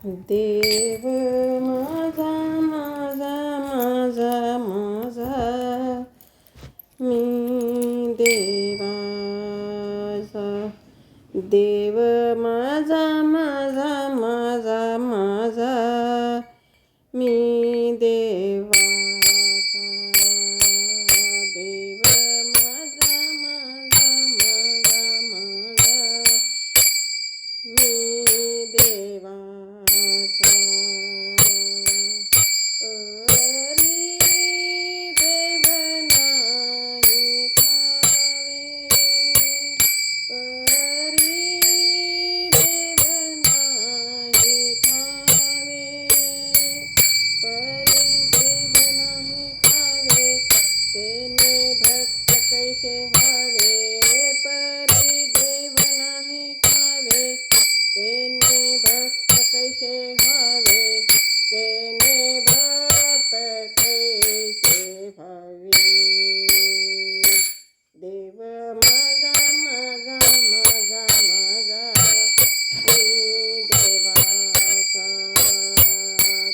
देव माझा माझा माझा माझा मी देवाचा देव माझा माझा माझा माझा मी देवाचा देव माझा माझा माझा माझा मी देवाचा परी देव नाही ठावे परी देव नाही ठावे परी देव नाही ठावे तेने भक्त कैसे व्हावे परी देव नाही ठावे तेने भक्त कैसे व्हावे तेने भक्त कैसे व्हावे देव माझा माझा माझा माझा मी देवाचा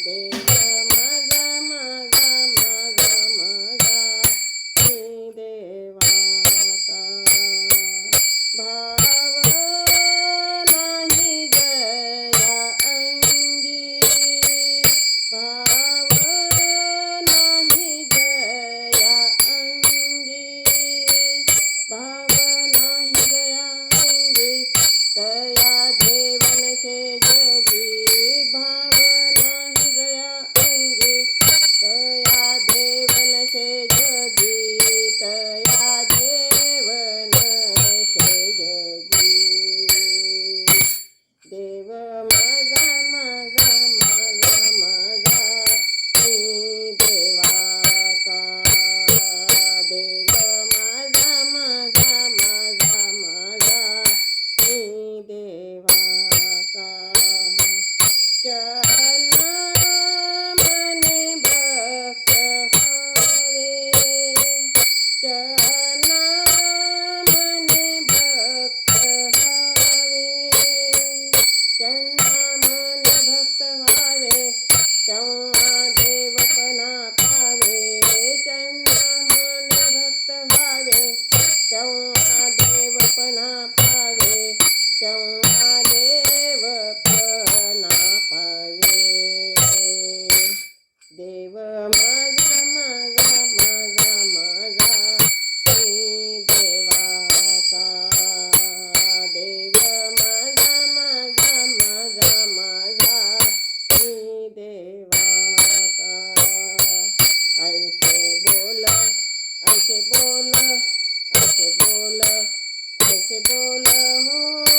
देव माझा माझा माझा माझा मी देवाचा भाव नाही जया अंगी भाव नाही जया अंगी भाव नाही जया अंगी तया देवन से जगी भाव नाही जया अंगी तया देवन से जगी तया देवन से जगी देव माझा माझा माझा माझा मी देवाचा देव माझा माझा माझा माझा मी देवाचा चरणा मने भक्त व्हावे चरणा मने भक्त व्हावे चरणा मने भक्त व्हावे तेव्हा देवपणा पावे चरणा मने भक्त व्हावे तेव्हा देवपणा पावे तेव्हा देवपणा पावे देव माझा माझा माझा माझा मी देवाचा देव माझा माझा माझा माझा मी देवाचा ऐसे बोल ऐसे बोल ऐसे बोल ऐसे बोल हो